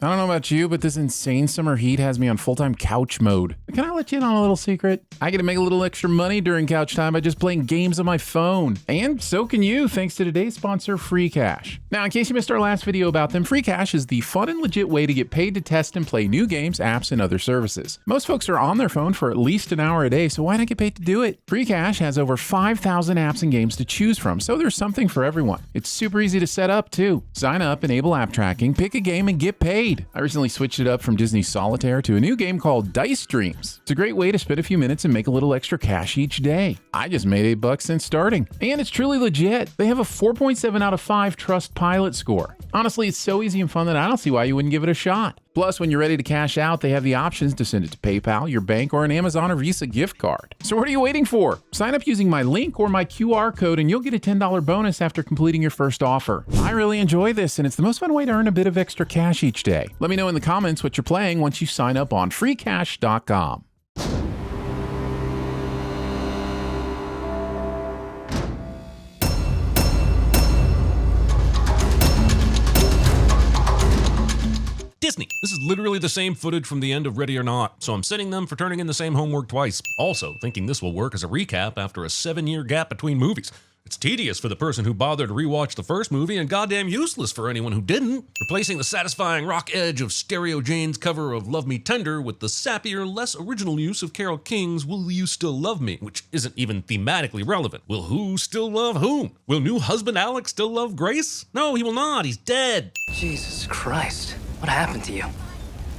I don't know about you, but this insane summer heat has me on full-time couch mode. Can I let you in on a little secret? I get to make a little extra money during couch time by just playing games on my phone. And so can you, thanks to today's sponsor, Free Cash. Now, in case you missed our last video about them, Free Cash is the fun and legit way to get paid to test and play new games, apps, and other services. Most folks are on their phone for at least an hour a day, so why not get paid to do it? Free Cash has over 5,000 apps and games to choose from, so there's something for everyone. It's super easy to set up, too. Sign up, enable app tracking, pick a game, and get paid. I recently switched it up from Disney Solitaire to a new game called Dice Dreams. It's a great way to spend a few minutes and make a little extra cash each day. I just made $8 since starting, and it's truly legit. They have a 4.7 out of 5 Trustpilot score. Honestly, it's so easy and fun that I don't see why you wouldn't give it a shot. Plus, when you're ready to cash out, they have the options to send it to PayPal, your bank, or an Amazon or Visa gift card. So what are you waiting for? Sign up using my link or my QR code and you'll get a $10 bonus after completing your first offer. I really enjoy this, and it's the most fun way to earn a bit of extra cash each day. Let me know in the comments what you're playing once you sign up on freecash.com. Disney. This is literally the same footage from the end of Ready or Not, so I'm sending them for turning in the same homework twice. Also, thinking this will work as a recap after a 7-year gap between movies. It's tedious for the person who bothered to rewatch the first movie and goddamn useless for anyone who didn't. Replacing the satisfying rock edge of Stereo Jane's cover of Love Me Tender with the sappier, less original use of Carole King's Will You Still Love Me, which isn't even thematically relevant. Will who still love whom? Will new husband Alex still love Grace? No, he will not. He's dead. Jesus Christ. What happened to you?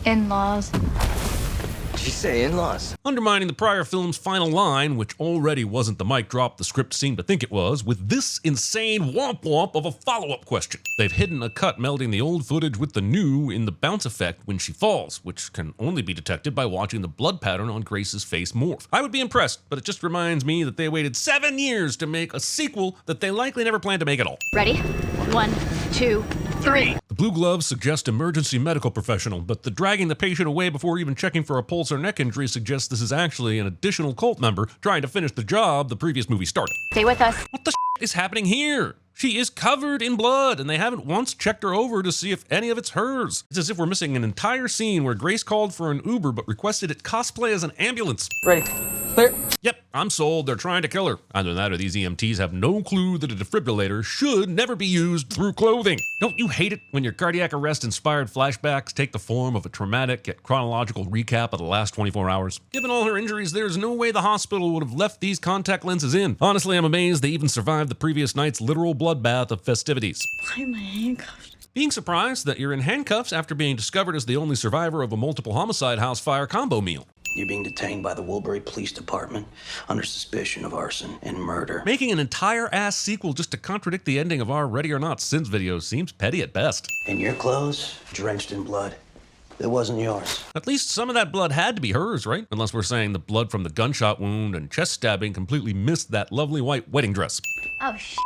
In-laws. Did you say in-laws? Undermining the prior film's final line, which already wasn't the mic drop the script seemed to think it was, with this insane womp-womp of a follow-up question. They've hidden a cut melding the old footage with the new in the bounce effect when she falls, which can only be detected by watching the blood pattern on Grace's face morph. I would be impressed, but it just reminds me that they waited 7 years to make a sequel that they likely never planned to make at all. Ready? 1, 2, 3. The blue gloves suggest emergency medical professional, but the dragging the patient away before even checking for a pulse or neck injury suggests this is actually an additional cult member trying to finish the job the previous movie started. Stay with us. What the is happening here? She is covered in blood, and they haven't once checked her over to see if any of it's hers. It's as if we're missing an entire scene where Grace called for an Uber but requested it cosplay as an ambulance. Ready. Clear. Yep, I'm sold. They're trying to kill her. Either that or these EMTs have no clue that a defibrillator should never be used through clothing. Don't you hate it when your cardiac arrest-inspired flashbacks take the form of a traumatic yet chronological recap of the last 24 hours? Given all her injuries, there's no way the hospital would have left these contact lenses in. Honestly, I'm amazed they even survived the previous night's literal bloodbath of festivities. Why am I handcuffed? Being surprised that you're in handcuffs after being discovered as the only survivor of a multiple homicide house fire combo meal. You're being detained by the Woolbury Police Department under suspicion of arson and murder. Making an entire ass sequel just to contradict the ending of our Ready or Not Sins video seems petty at best. And your clothes, drenched in blood. It wasn't yours. At least some of that blood had to be hers, right? Unless we're saying the blood from the gunshot wound and chest stabbing completely missed that lovely white wedding dress. Oh, shit.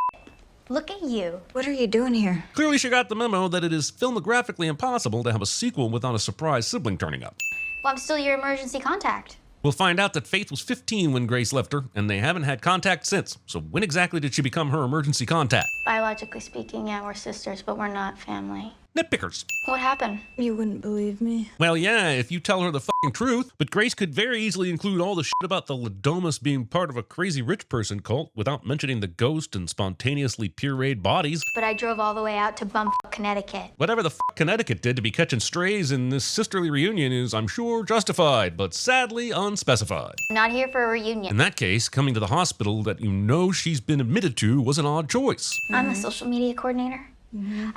Look at you. What are you doing here? Clearly she got the memo that it is filmographically impossible to have a sequel without a surprise sibling turning up. Well, I'm still your emergency contact. We'll find out that Faith was 15 when Grace left her, and they haven't had contact since. So when exactly did she become her emergency contact? Biologically speaking, yeah, we're sisters, but we're not family. Nitpickers. What happened? You wouldn't believe me. Well, yeah, if you tell her the fucking truth, but Grace could very easily include all the shit about the Ladomas being part of a crazy rich person cult without mentioning the ghost and spontaneously pureed bodies. But I drove all the way out to Bumfuck, Connecticut. Whatever the fuck Connecticut did to be catching strays in this sisterly reunion is, I'm sure, justified, but sadly unspecified. I'm not here for a reunion. In that case, coming to the hospital that you know she's been admitted to was an odd choice. I'm the social media coordinator.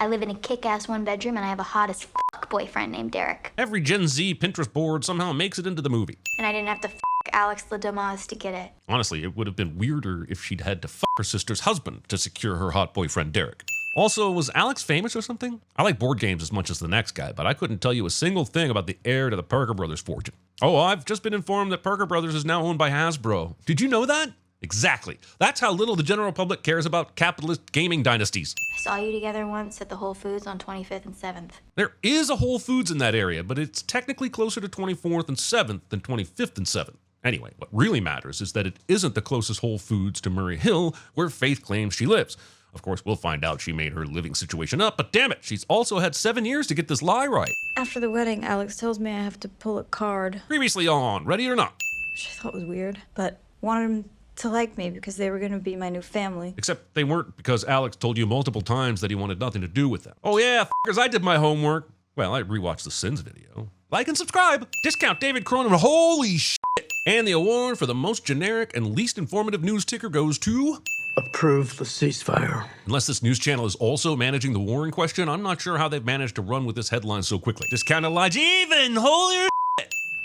I live in a kick-ass one-bedroom, and I have a hot as fuck boyfriend named Derek. Every Gen Z Pinterest board somehow makes it into the movie. And I didn't have to fuck Alex Ladomas to get it. Honestly, it would have been weirder if she'd had to fuck her sister's husband to secure her hot boyfriend Derek. Also, was Alex famous or something? I like board games as much as the next guy, but I couldn't tell you a single thing about the heir to the Parker Brothers fortune. Oh, I've just been informed that Parker Brothers is now owned by Hasbro. Did you know that? Exactly. That's how little the general public cares about capitalist gaming dynasties. I saw you together once at the Whole Foods on 25th and 7th. There is a Whole Foods in that area, but it's technically closer to 24th and 7th than 25th and 7th. Anyway, what really matters is that it isn't the closest Whole Foods to Murray Hill, where Faith claims she lives. Of course, we'll find out she made her living situation up, but damn it, she's also had 7 years to get this lie right. After the wedding, Alex tells me I have to pull a card, Previously on Ready or Not. which I thought was weird, but wanted him to like me because they were going to be my new family. Except they weren't, because Alex told you multiple times that he wanted nothing to do with them. Oh yeah, f***ers, I did my homework. Well, I rewatched the Sins video. Like and subscribe. Discount David Cronenberg. Holy shit. And the award for the most generic and least informative news ticker goes to... Approve the ceasefire. Unless this news channel is also managing the war in question, I'm not sure how they've managed to run with this headline so quickly. Discount Elijah even holier.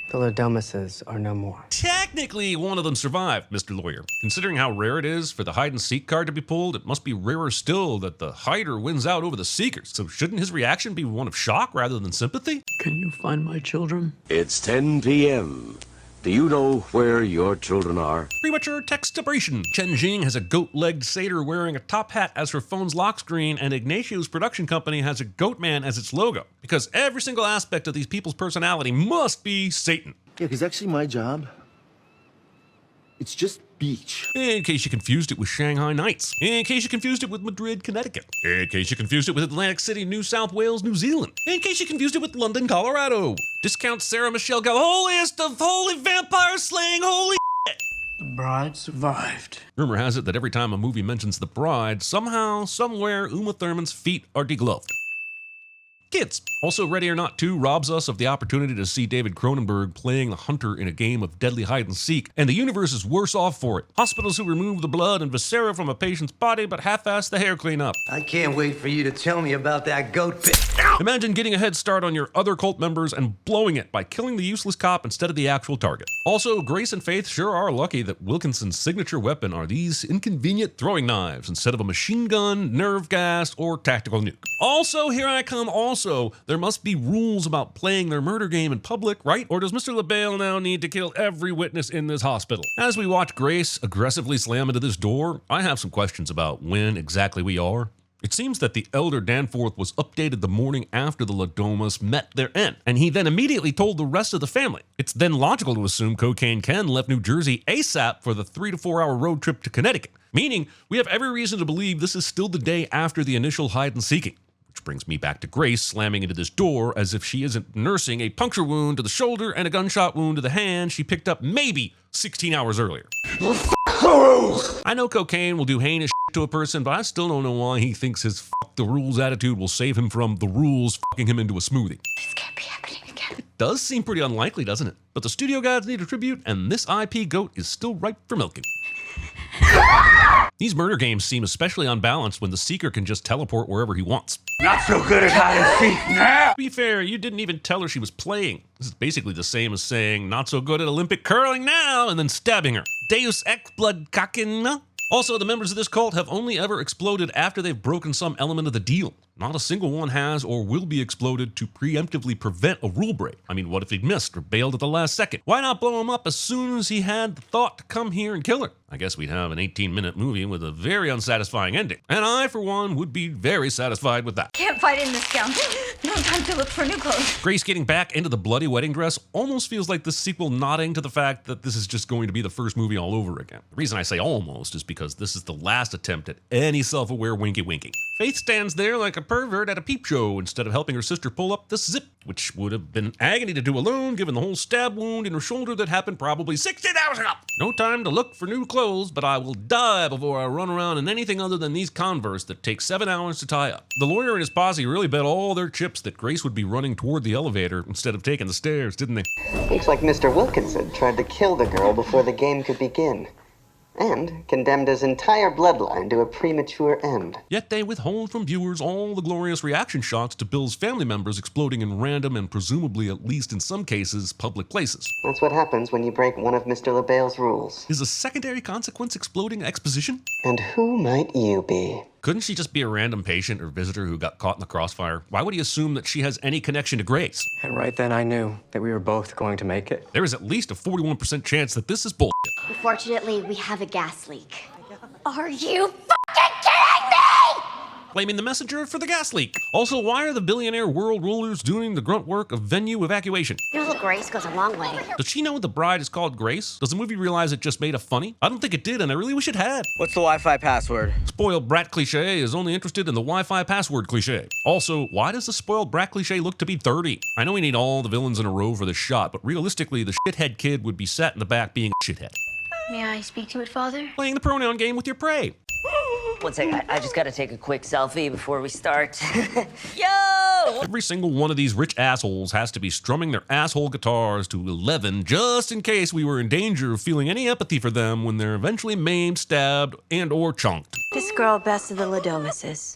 The Lodomuses are no more. Technically, one of them survived, Mr. Lawyer. Considering how rare it is for the hide-and-seek card to be pulled, it must be rarer still that the hider wins out over the seekers. So shouldn't his reaction be one of shock rather than sympathy? Can you find my children? It's 10 p.m. Do you know where your children are? Premature textibration. Chen Jing has a goat-legged satyr wearing a top hat as her phone's lock screen, and Ignatio's production company has a goat man as its logo. Because every single aspect of these people's personality must be Satan. Yeah, because actually my job, it's just beach. In case you confused it with Shanghai Nights. In case you confused it with Madrid, Connecticut. In case you confused it with Atlantic City, New South Wales, New Zealand. In case you confused it with London, Colorado. Discount Sarah Michelle Gellar, holiest of holy vampire slaying holy shit. The bride survived. Rumor has it that every time a movie mentions the bride, somehow, somewhere, Uma Thurman's feet are degloved. Kids. Also, Ready or Not 2 robs us of the opportunity to see David Cronenberg playing the hunter in a game of deadly hide-and-seek, and the universe is worse off for it. Hospitals who remove the blood and viscera from a patient's body but half-ass the hair cleanup. I can't wait for you to tell me about that goat pit. Imagine getting a head start on your other cult members and blowing it by killing the useless cop instead of the actual target. Also, Grace and Faith sure are lucky that Wilkinson's signature weapon are these inconvenient throwing knives instead of a machine gun, nerve gas, or tactical nuke. Also, here I come also, there must be rules about playing their murder game in public, right? Or does Mr. LaBelle now need to kill every witness in this hospital? As we watch Grace aggressively slam into this door, I have some questions about when exactly we are. It seems that the elder Danforth was updated the morning after the Lodomas met their end, and he then immediately told the rest of the family. It's then logical to assume Cocaine Ken left New Jersey ASAP for the 3 to 4 hour road trip to Connecticut, meaning we have every reason to believe this is still the day after the initial hide-and-seeking. Which brings me back to Grace slamming into this door as if she isn't nursing a puncture wound to the shoulder and a gunshot wound to the hand she picked up maybe 16 hours earlier. I know cocaine will do heinous shit to a person, but I still don't know why he thinks his fuck the rules attitude will save him from the rules fucking him into a smoothie. This can't be happening again. It does seem pretty unlikely, doesn't it? But the studio gods need a tribute, and this IP goat is still ripe for milking. These murder games seem especially unbalanced when the seeker can just teleport wherever he wants. Not so good at hide and seek now! To be fair, you didn't even tell her she was playing. This is basically the same as saying, not so good at Olympic curling now, and then stabbing her. Deus ex blood kakin. Also, the members of this cult have only ever exploded after they've broken some element of the deal. Not a single one has or will be exploded to preemptively prevent a rule break. I mean, what if he'd missed or bailed at the last second? Why not blow him up as soon as he had the thought to come here and kill her? I guess we'd have an 18-minute movie with a very unsatisfying ending. And I, for one, would be very satisfied with that. Can't fight in this gown. No time to look for new clothes. Grace getting back into the bloody wedding dress almost feels like this sequel nodding to the fact that this is just going to be the first movie all over again. The reason I say almost is because this is the last attempt at any self-aware winky-winking. Faith stands there like a pervert at a peep show instead of helping her sister pull up the zip, which would have been agony to do alone given the whole stab wound in her shoulder that happened probably 16 hours ago. No time to look for new clothes, but I will die before I run around in anything other than these Converse that take 7 hours to tie up. The lawyer and his posse really bet all their chips that Grace would be running toward the elevator instead of taking the stairs, didn't they? Looks like Mr. Wilkinson tried to kill the girl before the game could begin, and condemned his entire bloodline to a premature end. Yet they withhold from viewers all the glorious reaction shots to Bill's family members exploding in random and presumably, at least in some cases, public places. That's what happens when you break one of Mr. LaBelle's rules. Is a secondary consequence exploding exposition? And who might you be? Couldn't she just be a random patient or visitor who got caught in the crossfire? Why would he assume that she has any connection to Grace? And right then I knew that we were both going to make it. There is at least a 41% chance that this is bullshit. Fortunately, we have a gas leak. Are you fucking kidding me? blaming the messenger for the gas leak. Also, why are the billionaire world rulers doing the grunt work of venue evacuation? Your little Grace goes a long way. Does she know the bride is called Grace? Does the movie realize it just made a funny? I don't think it did, and I really wish it had. What's the Wi-Fi password? Spoiled brat cliche is only interested in the Wi-Fi password cliche. Also, why does the spoiled brat cliche look to be 30? I know we need all the villains in a row for this shot, but realistically, the shithead kid would be sat in the back being a shithead. May I speak to it, Father? Playing the pronoun game with your prey. One second, I just gotta take a quick selfie before we start. Yo! Every single one of these rich assholes has to be strumming their asshole guitars to 11 just in case we were in danger of feeling any empathy for them when they're eventually maimed, stabbed, and or chunked. This girl bested the Ladomises.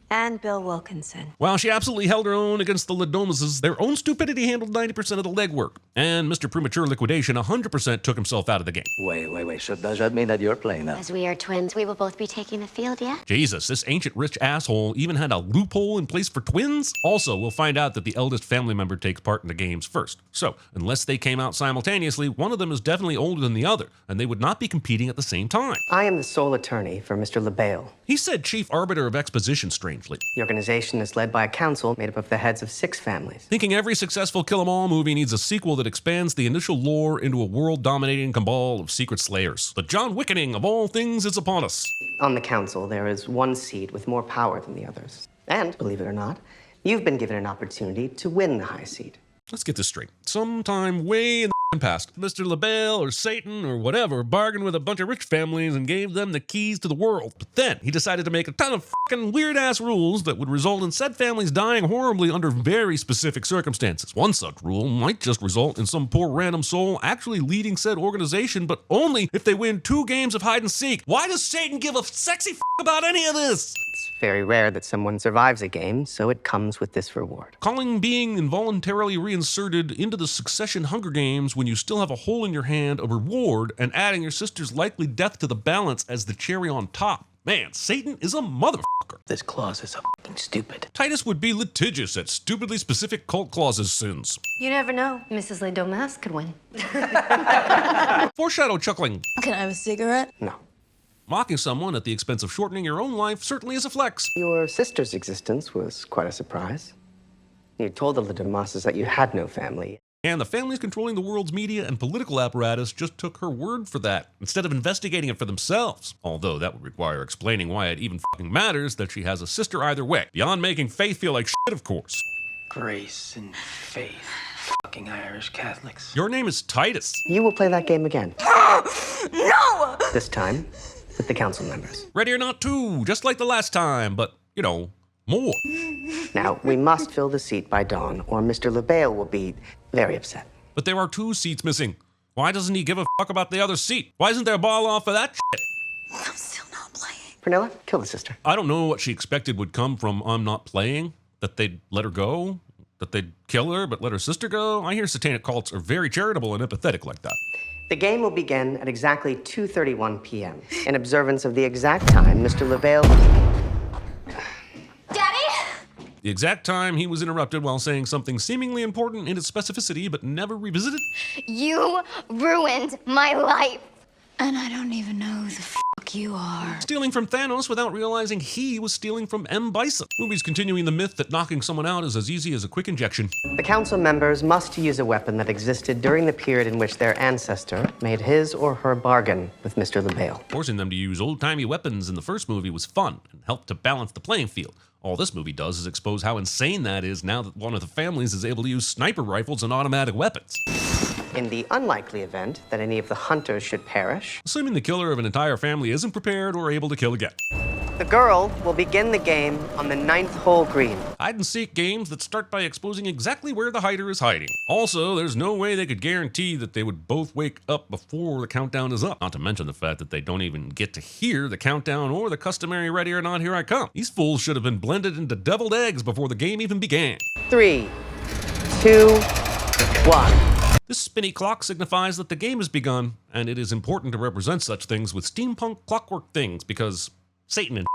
And Bill Wilkinson. While she absolutely held her own against the Ladomises, their own stupidity handled 90% of the legwork. And Mr. Premature Liquidation 100% took himself out of the game. Wait. So does that mean that you're playing now? As we are twins, we will both be taking the field, yeah? Jesus, this ancient rich asshole even had a loophole in place for twins? Also, we'll find out that the eldest family member takes part in the games first. So, unless they came out simultaneously, one of them is definitely older than the other, and they would not be competing at the same time. I am the sole attorney for Mr. LaBelle. He said chief arbiter of exposition, strangely. The organization is led by a council made up of the heads of 6 families. Thinking every successful Kill 'Em All movie needs a sequel that expands the initial lore into a world-dominating cabal of secret slayers. The John Wickening of all things is upon us. On the council, there is one seat with more power than the others. And, believe it or not, you've been given an opportunity to win the high seat. Let's get this straight. Sometime way in the past, Mr. LaBelle or Satan or whatever bargained with a bunch of rich families and gave them the keys to the world. But then he decided to make a ton of fucking weird-ass rules that would result in said families dying horribly under very specific circumstances. One such rule might just result in some poor random soul actually leading said organization, but only if they win 2 games of hide and seek. Why does Satan give a sexy about any of this? It's very rare that someone survives a game, so it comes with this reward. Calling being involuntarily reinserted into the Succession Hunger Games when you still have a hole in your hand a reward, and adding your sister's likely death to the balance as the cherry on top. Man, Satan is a motherfucker. This clause is so fucking stupid. Titus would be litigious at stupidly specific cult clauses sins. You never know. Mrs. Ladomas could win. Foreshadow chuckling. Can I have a cigarette? No. Mocking someone at the expense of shortening your own life certainly is a flex. Your sister's existence was quite a surprise. You told the Ladomases that you had no family. And the families controlling the world's media and political apparatus just took her word for that, instead of investigating it for themselves. Although that would require explaining why it even fucking matters that she has a sister either way, beyond making Faith feel like shit, of course. Grace and faith. Fucking Irish Catholics. Your name is Titus. You will play that game again. No! This time, with the council members. Ready or Not 2, just like the last time, but, you know, more. Now, we must fill the seat by dawn, or Mr. LaBelle will be very upset. But there are 2 seats missing. Why doesn't he give a fuck about the other seat? Why isn't there a ball off of that shit? I'm still not playing. Prunella, kill the sister. I don't know what she expected would come from I'm not playing. That they'd let her go? That they'd kill her but let her sister go? I hear satanic cults are very charitable and empathetic like that. The game will begin at exactly 2:31 p.m. In observance of the exact time Mr. LaBelle... The exact time he was interrupted while saying something seemingly important in its specificity but never revisited. You ruined my life. And I don't even know who the fuck you are. Stealing from Thanos without realizing he was stealing from M. Bison. Movies continuing the myth that knocking someone out is as easy as a quick injection. The council members must use a weapon that existed during the period in which their ancestor made his or her bargain with Mr. LaBelle. Forcing them to use old-timey weapons in the first movie was fun and helped to balance the playing field. All this movie does is expose how insane that is now that one of the families is able to use sniper rifles and automatic weapons. In the unlikely event that any of the hunters should perish, Assuming the killer of an entire family isn't prepared or able to kill again. the girl will begin the game on the 9th hole green. Hide-and-seek games that start by exposing exactly where the hider is hiding. Also, there's no way they could guarantee that they would both wake up before the countdown is up. Not to mention the fact that they don't even get to hear the countdown or the customary ready or not here I come. These fools should have been blended into deviled eggs before the game even began. 3, 2, 1. This spinny clock signifies that the game has begun, and it is important to represent such things with steampunk clockwork things because Satan and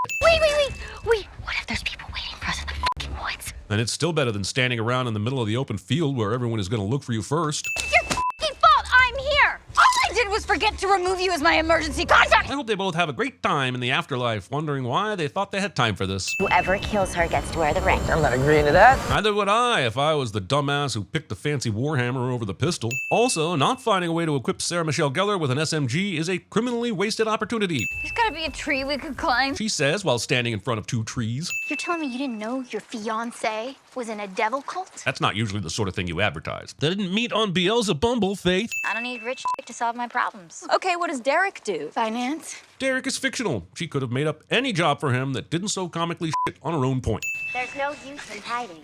Wait, what if there's people waiting for us in the fucking woods? And it's still better than standing around in the middle of the open field where everyone is going to look for you first. It's your fucking fault I'm here! All I did was forget to remove you as my emergency contact? I hope they both have a great time in the afterlife, wondering why they thought they had time for this. Whoever kills her gets to wear the ring. I'm not agreeing to that. Neither would I if I was the dumbass who picked the fancy warhammer over the pistol. Also, not finding a way to equip Sarah Michelle Gellar with an SMG is a criminally wasted opportunity, There's gotta be a tree we could climb. she says while standing in front of 2 trees. You're telling me you didn't know your fiancé was in a devil cult? That's not usually the sort of thing you advertise. They didn't meet on Beelzebumble, Faith. I don't need rich to solve my problems. Okay, what does Derek do? Finance? Derek is fictional. She could have made up any job for him that didn't so comically shit on her own point. There's no use in hiding.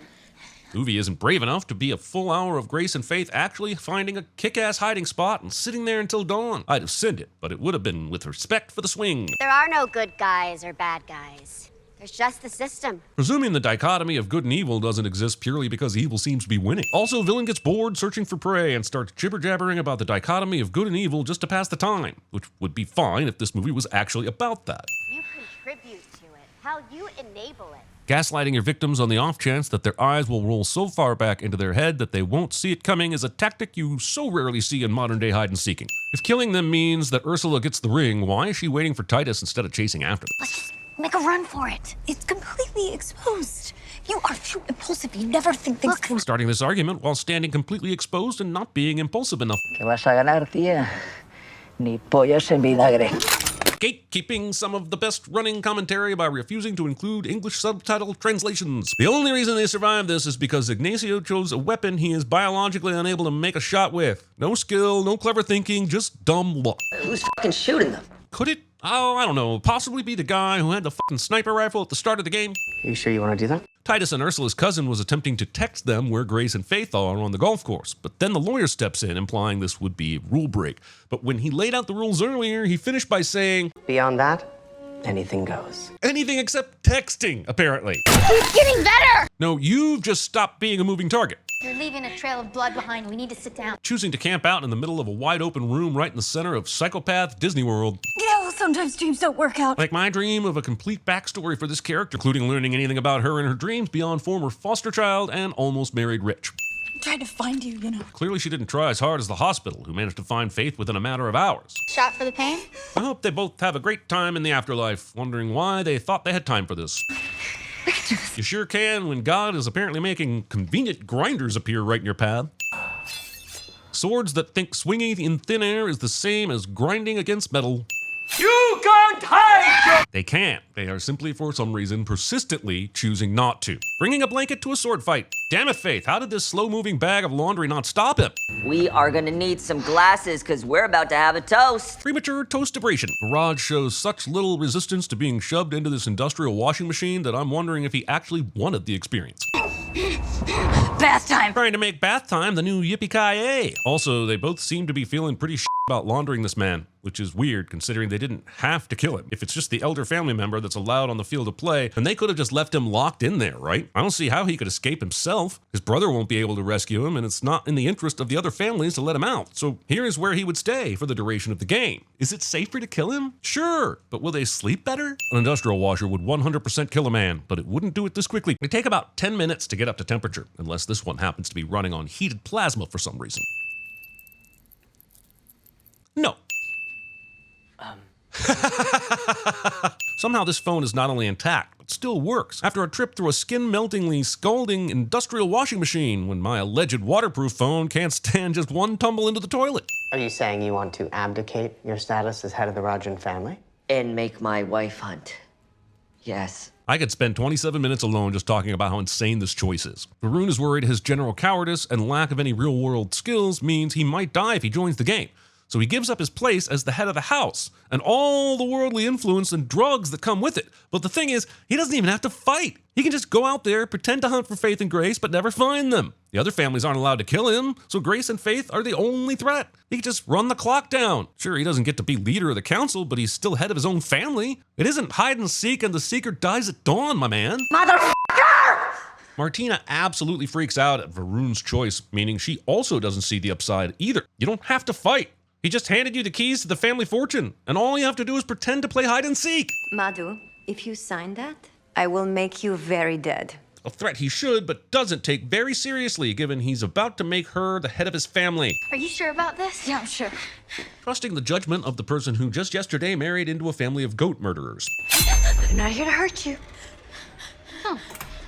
Movie isn't brave enough to be a full hour of Grace and Faith actually finding a kick-ass hiding spot and sitting there until dawn. I'd have sent it, but it would have been with respect for the swing. There are no good guys or bad guys. There's just the system. Presuming the dichotomy of good and evil doesn't exist purely because evil seems to be winning. Also, villain gets bored searching for prey and starts jibber-jabbering about the dichotomy of good and evil just to pass the time, which would be fine if this movie was actually about that. You contribute to it. How you enable it. Gaslighting your victims on the off chance that their eyes will roll so far back into their head that they won't see it coming is a tactic you so rarely see in modern-day hide-and-seeking. If killing them means that Ursula gets the ring, why is she waiting for Titus instead of chasing after them? Let's just make a run for it. It's completely exposed. You are too impulsive. You never think things through. Starting this argument while standing completely exposed and not being impulsive enough. ¿Qué vas a ganar, tía? Ni pollos en vinagre. Gatekeeping some of the best running commentary by refusing to include English subtitle translations. The only reason they survived this is because Ignacio chose a weapon he is biologically unable to make a shot with. No skill, no clever thinking, just dumb luck. Who's fucking shooting them? Could it? Oh, I don't know. Possibly be the guy who had the fucking sniper rifle at the start of the game? Are you sure you want to do that? Titus and Ursula's cousin was attempting to text them where Grace and Faith are on the golf course, but then the lawyer steps in, implying this would be a rule break. But when he laid out the rules earlier, he finished by saying, Beyond that, anything goes. anything except texting, apparently. It's getting better! No, you've just stopped being a moving target. You're leaving a trail of blood behind. We need to sit down. Choosing to camp out in the middle of a wide open room right in the center of Psychopath Disney World. Yeah, well, sometimes dreams don't work out. Like my dream of a complete backstory for this character, including learning anything about her and her dreams beyond former foster child and almost married rich. I'm trying to find you, you know. Clearly she didn't try as hard as the hospital, who managed to find Faith within a matter of hours. Shot for the pain? I hope they both have a great time in the afterlife, wondering why they thought they had time for this. You sure can when God is apparently making convenient grinders appear right in your path. Swords that think swinging in thin air is the same as grinding against metal. You can't hide! They can't. They are simply, for some reason, persistently choosing not to. Bringing a blanket to a sword fight. Damn it, Faith, how did this slow-moving bag of laundry not stop him? We are gonna need some glasses because we're about to have a toast. Premature toast-abration. Garage shows such little resistance to being shoved into this industrial washing machine that I'm wondering if he actually wanted the experience. Bath time. Trying to make bath time the new yippee-ki-yay. Also, they both seem to be feeling pretty about laundering this man, which is weird considering they didn't have to kill him. If it's just the elder family member that's allowed on the field of play, then they could have just left him locked in there, right? I don't see how he could escape himself. His brother won't be able to rescue him, and it's not in the interest of the other families to let him out. So here is where he would stay for the duration of the game. Is it safer to kill him? Sure, but will they sleep better? An industrial washer would 100% kill a man, but it wouldn't do it this quickly. They take about 10 minutes to get up to temperature, unless this one happens to be running on heated plasma for some reason. No. Somehow this phone is not only intact, but still works after a trip through a skin-meltingly scalding industrial washing machine when my alleged waterproof phone can't stand just one tumble into the toilet. Are you saying you want to abdicate your status as head of the Rajan family? And make my wife hunt. Yes. I could spend 27 minutes alone just talking about how insane this choice is. Varun is worried his general cowardice and lack of any real-world skills means he might die if he joins the game. So he gives up his place as the head of the house and all the worldly influence and drugs that come with it. But the thing is, he doesn't even have to fight. He can just go out there, pretend to hunt for Faith and Grace, but never find them. The other families aren't allowed to kill him, so Grace and Faith are the only threat. He can just run the clock down. Sure, he doesn't get to be leader of the council, but he's still head of his own family. It isn't hide and seek and the seeker dies at dawn, my man. Motherfucker! Martina absolutely freaks out at Varun's choice, meaning she also doesn't see the upside either. You don't have to fight. He just handed you the keys to the family fortune, and all you have to do is pretend to play hide and seek. Madhu, if you sign that, I will make you very dead. a threat he should but doesn't take very seriously given he's about to make her the head of his family. Are you sure about this? Yeah, I'm sure. Trusting the judgment of the person who just yesterday married into a family of goat murderers. I'm not here to hurt you. Oh,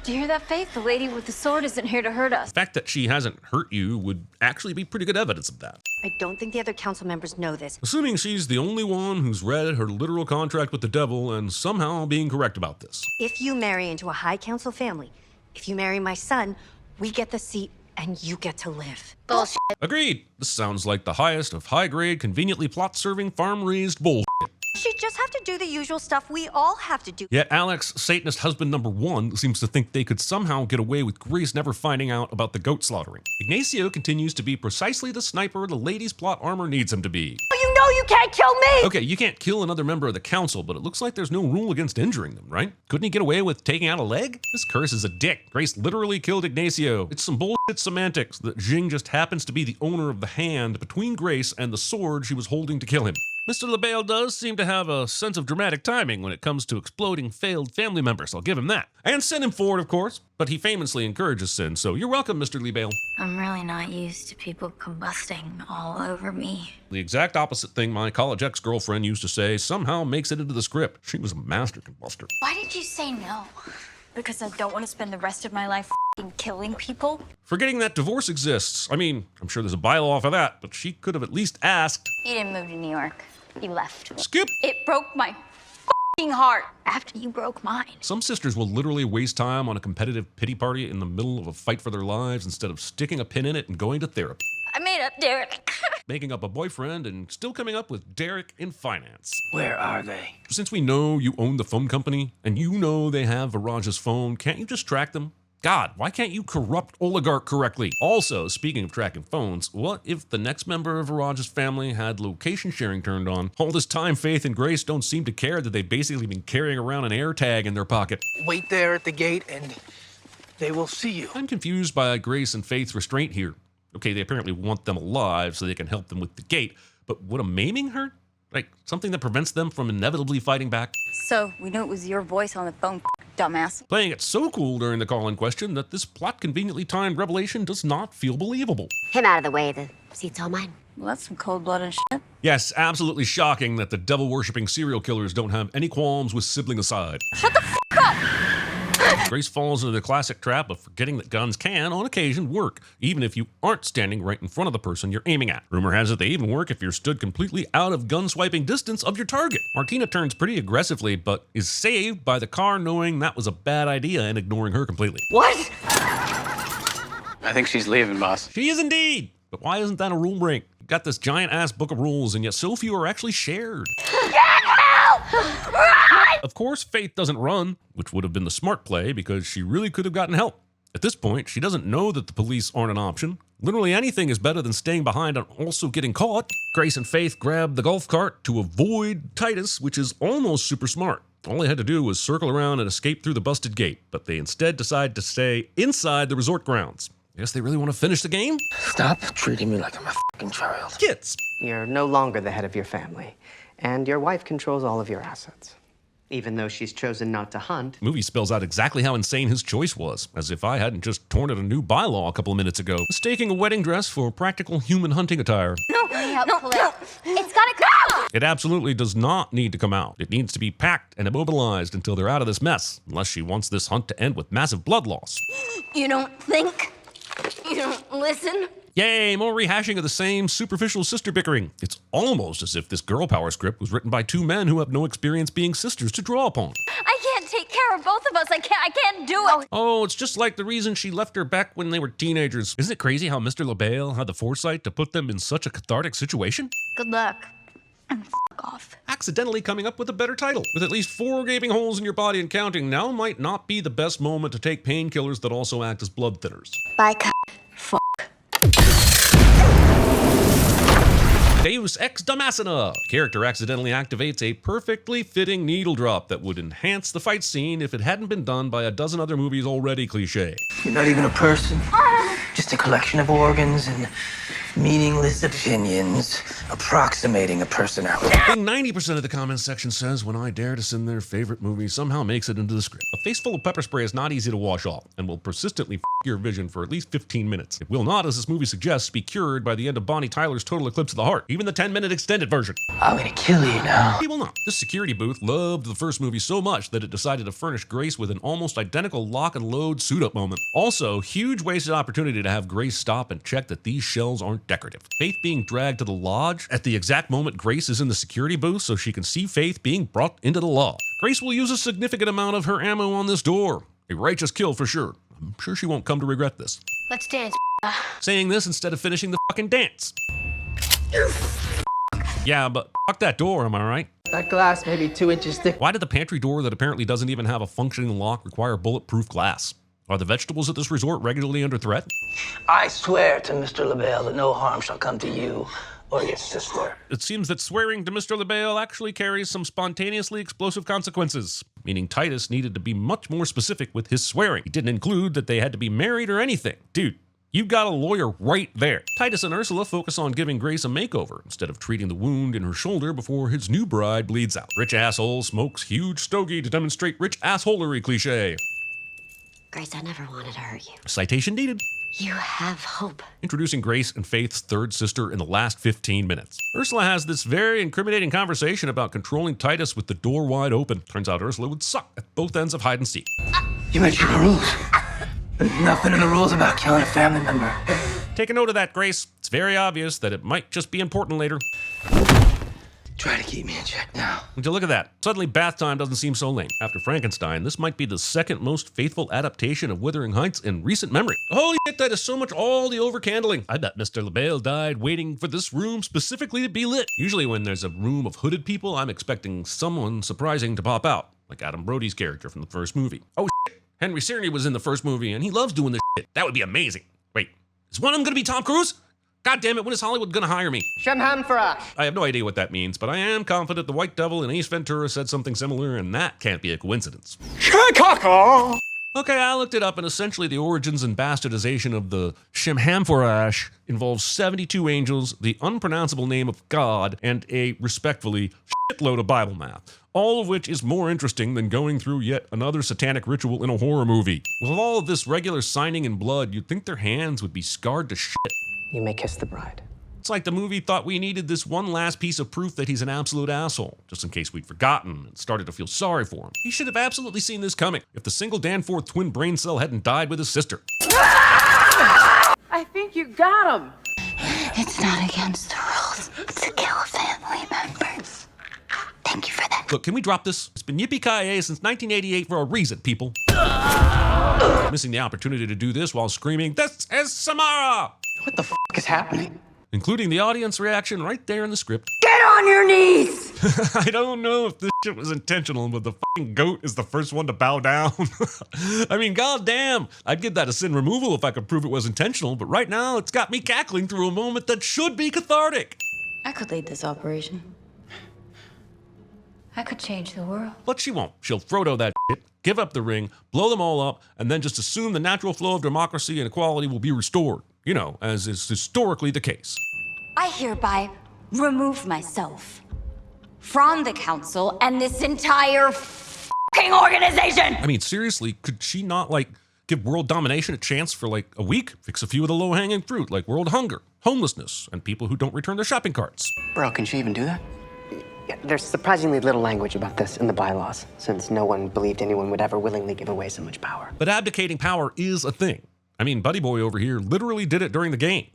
do you hear that, Faith? The lady with the sword isn't here to hurt us. The fact that she hasn't hurt you would actually be pretty good evidence of that. I don't think the other council members know this. Assuming she's the only one who's read her literal contract with the devil and somehow being correct about this. If you marry into a high council family, if you marry my son, we get the seat and you get to live. Bullshit. Agreed. This sounds like the highest of high-grade, conveniently plot-serving, farm-raised bullshit. She'd just have to do the usual stuff we all have to do. Yet Alex, Satanist husband number 1, seems to think they could somehow get away with Grace never finding out about the goat slaughtering. Ignacio continues to be precisely the sniper the lady's plot armor needs him to be. You know you can't kill me! Okay, you can't kill another member of the council, but it looks like there's no rule against injuring them, right? Couldn't he get away with taking out a leg? This curse is a dick. Grace literally killed Ignacio. It's some bullshit semantics that Jing just happens to be the owner of the hand between Grace and the sword she was holding to kill him. Mr. LaBelle does seem to have a sense of dramatic timing when it comes to exploding failed family members, I'll give him that. And send him forward, of course, but he famously encourages sin, so you're welcome, Mr. LaBelle. I'm really not used to people combusting all over me. The exact opposite thing my college ex-girlfriend used to say somehow makes it into the script. She was a master combuster. Why did you say no? Because I don't want to spend the rest of my life f***ing killing people. Forgetting that divorce exists. I mean, I'm sure there's a bylaw for that, but she could have at least asked. You didn't move to New York. You left. Skip! It broke my f***ing heart. After you broke mine. Some sisters will literally waste time on a competitive pity party in the middle of a fight for their lives instead of sticking a pin in it and going to therapy. I made up Derek. Making up a boyfriend and still coming up with Derek in finance. Where are they? Since we know you own the phone company and you know they have Viraj's phone, can't you just track them? God, why can't you corrupt oligarch correctly? Also, speaking of tracking phones, what if the next member of Viraj's family had location sharing turned on? All this time, Faith and Grace don't seem to care that they've basically been carrying around an air tag in their pocket. Wait there at the gate and they will see you. I'm confused by Grace and Faith's restraint here. Okay, they apparently want them alive so they can help them with the gate, but would a maiming hurt? Like, something that prevents them from inevitably fighting back? So, we knew it was your voice on the phone, dumbass. Playing it so cool during the call in question that this plot-conveniently timed revelation does not feel believable. Him out of the way, the seat's all mine. Well, that's some cold-blooded shit. Yes, absolutely shocking that the devil-worshipping serial killers don't have any qualms with sibling aside. Shut the f*** up! Grace falls into the classic trap of forgetting that guns can, on occasion, work, even if you aren't standing right in front of the person you're aiming at. Rumor has it they even work if you're stood completely out of gun-swiping distance of your target. Martina turns pretty aggressively, but is saved by the car knowing that was a bad idea and ignoring her completely. What? I think she's leaving, boss. She is indeed! But why isn't that a rule break? You've got this giant-ass book of rules, and yet so few are actually shared. Of course, Faith doesn't run, which would have been the smart play because she really could have gotten help. At this point, she doesn't know that the police aren't an option. Literally anything is better than staying behind and also getting caught. Grace and Faith grab the golf cart to avoid Titus, which is almost super smart. All they had to do was circle around and escape through the busted gate, but they instead decide to stay inside the resort grounds. I guess they really want to finish the game? Stop treating me like I'm a fucking child. Kids! You're no longer the head of your family, and your wife controls all of your assets. Even though she's chosen not to hunt. Movie spells out exactly how insane his choice was, as if I hadn't just torn at a new bylaw a couple of minutes ago, mistaking a wedding dress for practical human hunting attire. No. It's gotta come out. It absolutely does not need to come out. It needs to be packed and immobilized until they're out of this mess, unless she wants this hunt to end with massive blood loss. You don't think? You don't listen? Yay, more rehashing of the same superficial sister bickering. It's almost as if this girl power script was written by two men who have no experience being sisters to draw upon. I can't take care of both of us. I can't do it. Oh, it's just like the reason she left her back when they were teenagers. Isn't it crazy how Mr. LaBelle had the foresight to put them in such a cathartic situation? Good luck. And f*** off. Accidentally coming up with a better title. With at least 4 gaping holes in your body and counting, now might not be the best moment to take painkillers that also act as blood thinners. Bye, Deus Ex Damascena. Character accidentally activates a perfectly fitting needle drop that would enhance the fight scene if it hadn't been done by a dozen other movies already cliche. You're not even a person. Just a collection of organs and Meaningless opinions approximating a personality. Thing 90% of the comments section says when I dare to send their favorite movie somehow makes it into the script. A face full of pepper spray is not easy to wash off and will persistently f your vision for at least 15 minutes. It will not, as this movie suggests, be cured by the end of Bonnie Tyler's total eclipse of the heart, even the 10-minute extended version. I'm gonna kill you now. He will not. This security booth loved the first movie so much that it decided to furnish Grace with an almost identical lock and load suit-up moment. Also, huge wasted opportunity to have Grace stop and check that these shells aren't decorative. Faith being dragged to the lodge at the exact moment Grace is in the security booth so she can see Faith being brought into the lodge. Grace will use a significant amount of her ammo on this door. A righteous kill for sure. I'm sure she won't come to regret this. Let's dance. Saying this instead of finishing the fucking dance. Yeah, but fuck that door, am I right? That glass may be 2 inches thick. Why did the pantry door that apparently doesn't even have a functioning lock require bulletproof glass? Are the vegetables at this resort regularly under threat? I swear to Mr. LaBelle that no harm shall come to you or your sister. It seems that swearing to Mr. LaBelle actually carries some spontaneously explosive consequences, meaning Titus needed to be much more specific with his swearing. He didn't include that they had to be married or anything. Dude, you've got a lawyer right there. Titus and Ursula focus on giving Grace a makeover instead of treating the wound in her shoulder before his new bride bleeds out. Rich asshole smokes huge stogie to demonstrate rich assholery cliche. Grace, I never wanted to hurt you. Citation needed. You have hope. Introducing Grace and Faith's third sister in the last 15 minutes. Ursula has this very incriminating conversation about controlling Titus with the door wide open. Turns out Ursula would suck at both ends of hide and seek. You mentioned the rules. There's nothing in the rules about killing a family member. Take a note of that, Grace. It's very obvious that it might just be important later. Try to keep me in check now. Would you look at that? Suddenly bath time doesn't seem so lame. After Frankenstein, this might be the second most faithful adaptation of Wuthering Heights in recent memory. Holy shit, that is so much all the overcandling. I bet Mr. LaBelle died waiting for this room specifically to be lit. Usually when there's a room of hooded people, I'm expecting someone surprising to pop out, like Adam Brody's character from the first movie. Oh shit, Henry Czerny was in the first movie and he loves doing this shit. That would be amazing. Wait, is one of them gonna be Tom Cruise? God damn it, when is Hollywood gonna hire me? Shamhamfarash. I have no idea what that means, but I am confident the White Devil in Ace Ventura said something similar, and that can't be a coincidence. Chicago! Okay, I looked it up, and essentially the origins and bastardization of the Shamhamfarash involves 72 angels, the unpronounceable name of God, and a, respectfully, shitload of Bible math. All of which is more interesting than going through yet another satanic ritual in a horror movie. With all of this regular signing in blood, you'd think their hands would be scarred to shit. You may kiss the bride. It's like the movie thought we needed this one last piece of proof that he's an absolute asshole, just in case we'd forgotten and started to feel sorry for him. He should have absolutely seen this coming if the single Danforth twin brain cell hadn't died with his sister. I think you got him. It's not against the rules to kill family members. Thank you for that. Look, can we drop this? It's been yippee-ki-yay since 1988 for a reason, people. Missing the opportunity to do this while screaming, "This is Samara!" What the f*** is happening? Including the audience reaction right there in the script. Get on your knees! I don't know if this shit was intentional, but the fucking goat is the first one to bow down. I mean, goddamn. I'd give that a sin removal if I could prove it was intentional, but right now it's got me cackling through a moment that should be cathartic. I could lead this operation. I could change the world. But she won't. She'll Frodo that shit, give up the ring, blow them all up, and then just assume the natural flow of democracy and equality will be restored. You know, as is historically the case. I hereby remove myself from the council and this entire f***ing organization! I mean, seriously, could she not, like, give world domination a chance for, like, a week? Fix a few of the low-hanging fruit, like world hunger, homelessness, and people who don't return their shopping carts. Bro, can she even do that? Yeah, there's surprisingly little language about this in the bylaws, since no one believed anyone would ever willingly give away so much power. But abdicating power is a thing. I mean, Buddy Boy over here literally did it during the game.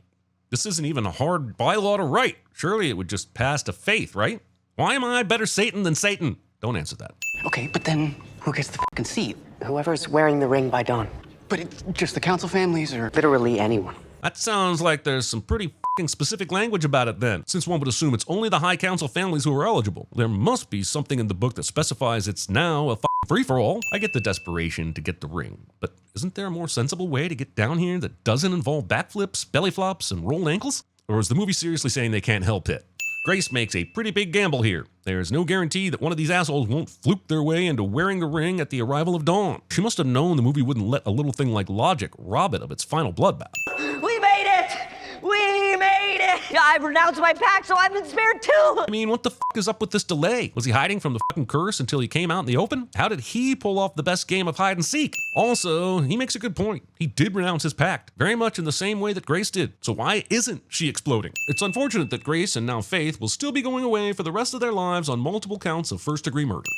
This isn't even a hard bylaw to write. Surely it would just pass to faith, right? Why am I better Satan than Satan? Don't answer that. Okay, but then who gets the fucking seat? Whoever's wearing the ring by dawn. But it's just the council families or... Literally anyone. That sounds like there's some pretty fucking specific language about it then, since one would assume it's only the high council families who are eligible. There must be something in the book that specifies it's now a fucking free-for-all. I get the desperation to get the ring, but isn't there a more sensible way to get down here that doesn't involve backflips, belly flops, and rolled ankles? Or is the movie seriously saying they can't help it? Grace makes a pretty big gamble here. There is no guarantee that one of these assholes won't fluke their way into wearing the ring at the arrival of dawn. She must have known the movie wouldn't let a little thing like logic rob it of its final bloodbath. We made it! We made I renounced my pact, so I've been spared too. I mean, what the fuck is up with this delay? Was he hiding from the fucking curse until he came out in the open? How did he pull off the best game of hide and seek? Also, he makes a good point. He did renounce his pact, very much in the same way that Grace did. So why isn't she exploding? It's unfortunate that Grace and now Faith will still be going away for the rest of their lives on multiple counts of first-degree murder.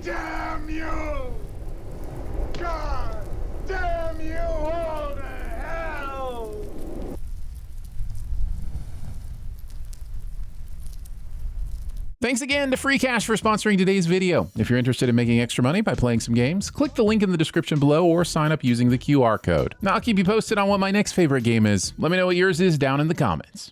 Damn you! God damn you all to hell! Thanks again to Free Cash for sponsoring today's video. If you're interested in making extra money by playing some games, click the link in the description below or sign up using the QR code. Now I'll keep you posted on what my next favorite game is. Let me know what yours is down in the comments.